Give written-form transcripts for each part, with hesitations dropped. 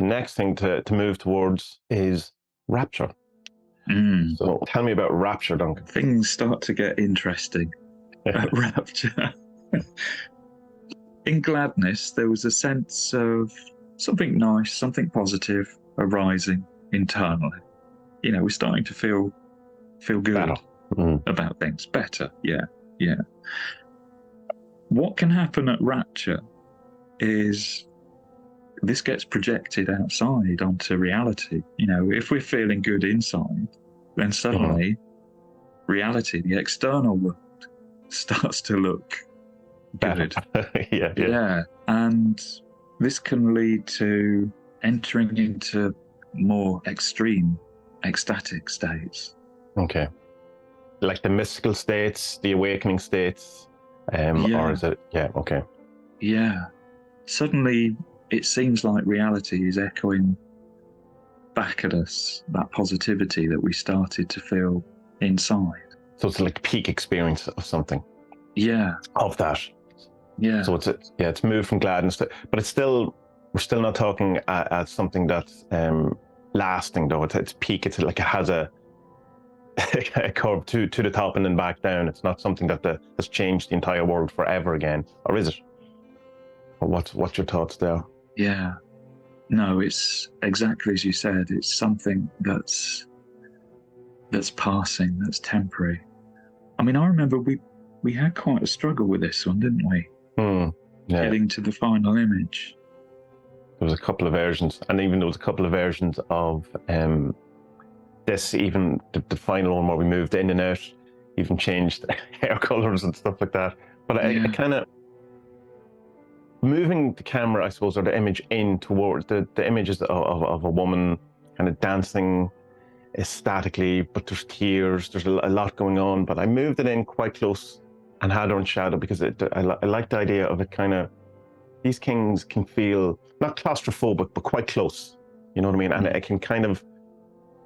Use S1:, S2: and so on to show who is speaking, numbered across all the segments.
S1: next thing to move towards is Rapture. So tell me about Rapture, Duncan.
S2: Things start to get interesting at Rapture. In Gladness, there was a sense of something nice, something positive arising internally. We're starting to feel good about things. Better, yeah. What can happen at Rapture is this gets projected outside onto reality. If we're feeling good inside, then suddenly reality, the external world, starts to look
S1: better.
S2: Good.
S1: Yeah.
S2: And this can lead to entering into more extreme ecstatic states.
S1: Okay. Like the mystical states, the awakening states, or is it? Yeah, okay.
S2: Yeah. Suddenly, it seems like reality is echoing back at us, that positivity that we started to feel inside.
S1: So it's like peak experience of something.
S2: Yeah.
S1: Of that.
S2: Yeah.
S1: So it's moved from gladness to, but we're still not talking as something that's lasting though. It's peak. It's like it has a curve to the top and then back down. It's not something that has changed the entire world forever again, or is it? Or what's your thoughts there?
S2: Yeah. No, it's exactly as you said. It's something that's passing, that's temporary. I mean, I remember we had quite a struggle with this one, didn't we?
S1: Yeah.
S2: Getting to the final image.
S1: There was a couple of versions, and even there was a couple of versions of this, even the final one where we moved in and out, even changed hair colors and stuff like that. But I kind of moving the camera, I suppose, or the image in towards the images of a woman kind of dancing ecstatically, but there's tears, there's a lot going on. But I moved it in quite close and had her in shadow because I like the idea of it kind of, these kings can feel not claustrophobic, but quite close. You know what I mean? And it can kind of,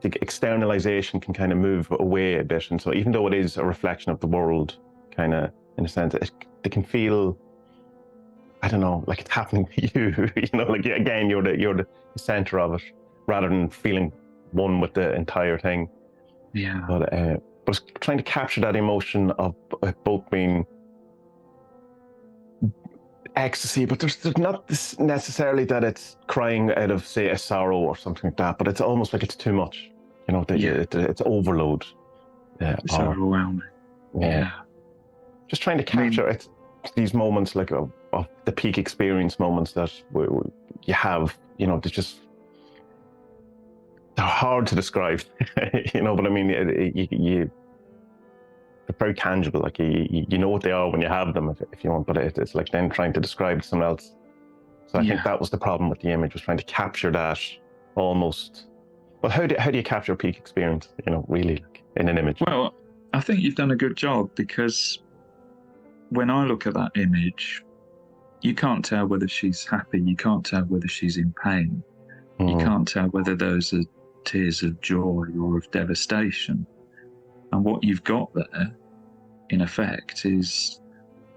S1: the externalization can kind of move away a bit. And so even though it is a reflection of the world, kind of, in a sense, they can feel, I don't know, like it's happening to you, like again, you're the center of it rather than feeling one with the entire thing.
S2: Yeah.
S1: But it's trying to capture that emotion of both being ecstasy, but there's not this necessarily that it's crying out of, say, a sorrow or something like that, but it's almost like it's too much, it's overload.
S2: It's overwhelming. Yeah.
S1: Just trying to capture these moments like of the peak experience moments that you have, they're hard to describe, but I mean, they're very tangible, like you know what they are when you have them if you want, but it's like then trying to describe someone else. So I think that was the problem with the image, was trying to capture that almost. Well, how do you capture peak experience, really, like in an image?
S2: Well, I think you've done a good job, because when I look at that image, you can't tell whether she's happy, you can't tell whether she's in pain, you can't tell whether those are tears of joy or of devastation. And what you've got there, in effect, is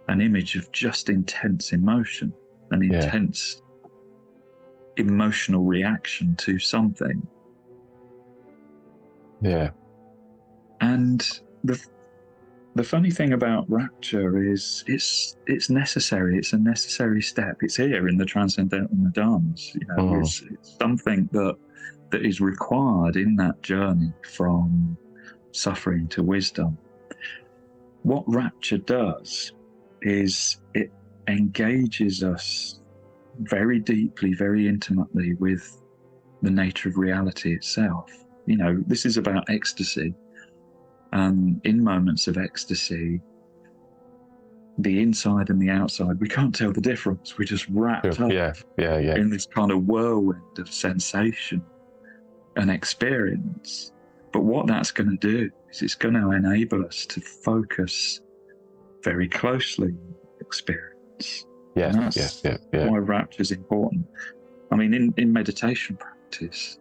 S2: an image of just intense emotion, an intense emotional reaction to something.
S1: Yeah.
S2: And the funny thing about Rapture is it's necessary. It's a necessary step. It's here in the Transcendental Nidanas. It's something that is required in that journey from suffering to wisdom. What Rapture does is it engages us very deeply, very intimately with the nature of reality itself. This is about ecstasy. And in moments of ecstasy, the inside and the outside, we can't tell the difference. We're just wrapped up in this kind of whirlwind of sensation and experience. But what that's going to do is it's going to enable us to focus very closely on experience.
S1: Yes,
S2: and that's why Rapture is important. I mean, in meditation practice,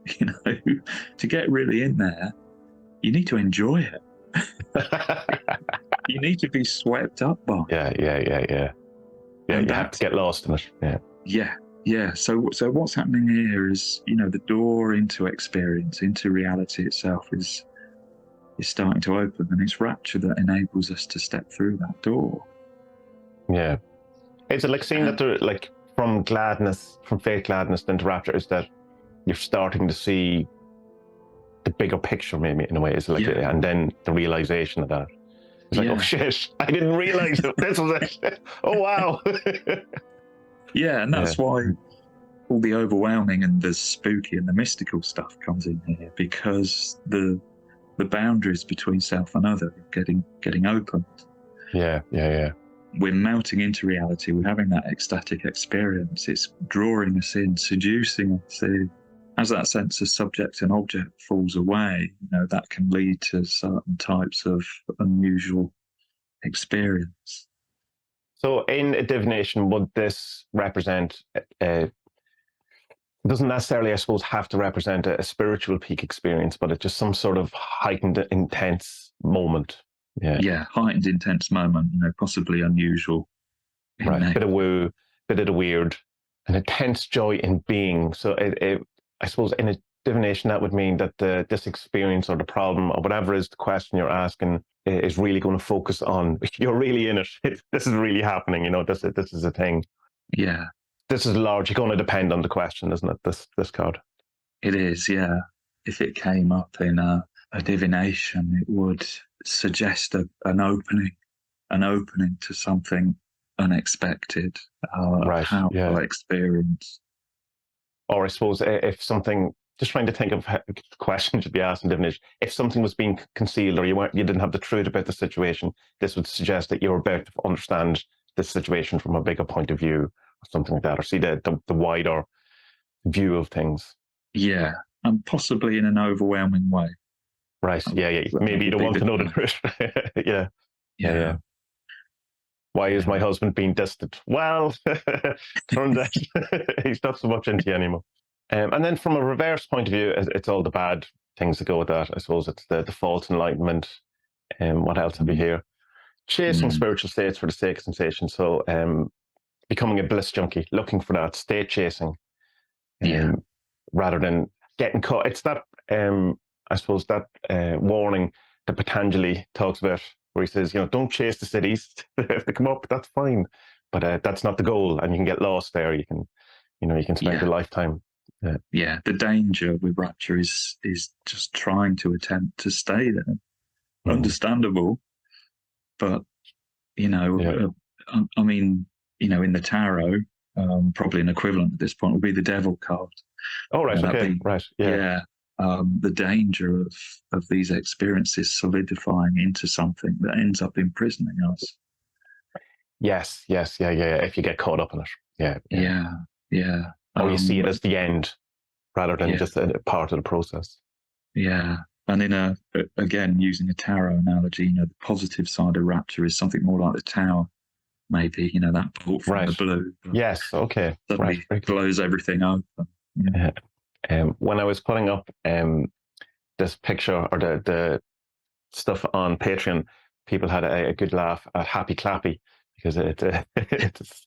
S2: to get really in there, you need to enjoy it. You need to be swept up by it.
S1: Yeah. You have to get lost in it. Yeah.
S2: Yeah, so what's happening here is, the door into experience, into reality itself is starting to open, and it's rapture that enables us to step through that door.
S1: Yeah. Is it like seeing that they're like from fake gladness into rapture, is that you're starting to see the bigger picture, maybe, in a way? Is it like, and then the realization of that? It's like, oh shit, I didn't realize it. This was it. Oh wow.
S2: Yeah, and that's why all the overwhelming and the spooky and the mystical stuff comes in here, because the boundaries between self and other are getting opened.
S1: Yeah.
S2: We're melting into reality. We're having that ecstatic experience. It's drawing us in, seducing us in. As that sense of subject and object falls away, that can lead to certain types of unusual experience.
S1: So in a divination, would this represent, it doesn't necessarily, I suppose, have to represent a spiritual peak experience, but it's just some sort of heightened, intense moment?
S2: Yeah, heightened, intense moment, possibly unusual.
S1: Right, bit of woo, bit of the weird, an intense joy in being. So I suppose in a divination, that would mean that this experience or the problem or whatever is the question you're asking is really going to focus on, you're really in it. This is really happening, this is a thing.
S2: Yeah.
S1: This is largely going to depend on the question, isn't it, this card?
S2: It is, yeah. If it came up in a divination, it would suggest an opening to something unexpected, a powerful experience.
S1: Or I suppose if something, just trying to think of the question should be asked in divination, if something was being concealed or you didn't have the truth about the situation, this would suggest that you're about to understand this situation from a bigger point of view, or something like that, or see the wider view of things.
S2: Yeah, and possibly in an overwhelming way.
S1: Right, yeah. Maybe you don't want to know the truth. Yeah. Why is my husband being distant? Well, turns out he's not so much into you anymore. And then from a reverse point of view, it's all the bad things that go with that. I suppose it's the false enlightenment. What else have you here? Chasing spiritual states for the sake of sensation. So becoming a bliss junkie, looking for that, state chasing, rather than getting caught. It's that, I suppose, that warning that Patanjali talks about, where he says, don't chase the cities. If they come up, that's fine, but that's not the goal, and you can get lost there. You can spend a lifetime.
S2: The danger with rapture is just trying to attempt to stay there. Understandable, but I mean, in the tarot, probably an equivalent at this point would be the devil card.
S1: Oh, right, okay, right, yeah.
S2: The danger of these experiences solidifying into something that ends up imprisoning us.
S1: Yes, yeah. If you get caught up in it,
S2: yeah.
S1: Or you see it as the end rather than just a part of the process.
S2: Yeah, and again, using a tarot analogy, the positive side of rapture is something more like the tower. Maybe that bolt from the blue.
S1: Yes, okay.
S2: Suddenly blows everything open.
S1: When I was putting up this picture or the stuff on Patreon, people had a good laugh at Happy Clappy, because it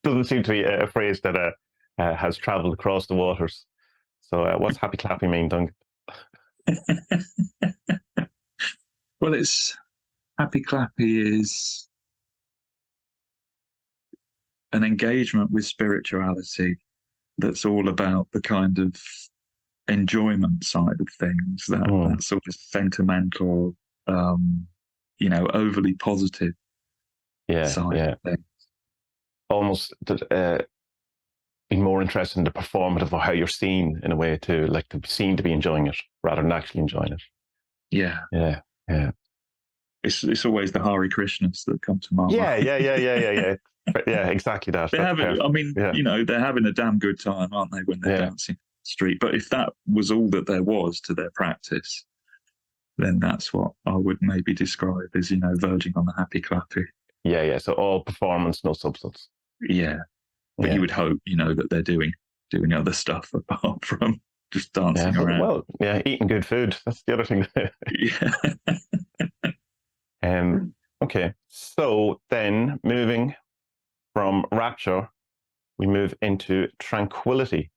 S1: doesn't seem to be a phrase that has travelled across the waters. So what's Happy Clappy mean, Duncan?
S2: Well, Happy Clappy is an engagement with spirituality that's all about the kind of enjoyment side of things, that sort of sentimental, overly positive side of things.
S1: Almost be more interested in the performative, or how you're seen, in a way, too, like to be seen to be enjoying it rather than actually enjoying it. Yeah.
S2: It's always the Hare Krishnas that come to mind.
S1: Yeah, exactly that.
S2: They're having a damn good time, aren't they, when they're dancing the street? But if that was all that there was to their practice, then that's what I would maybe describe as, verging on the Happy Clappy.
S1: Yeah. So all performance, no substance.
S2: Yeah. But you would hope, that they're doing other stuff apart from just dancing around.
S1: Well, eating good food. That's the other thing. Okay. So then, moving from rapture, we move into tranquility.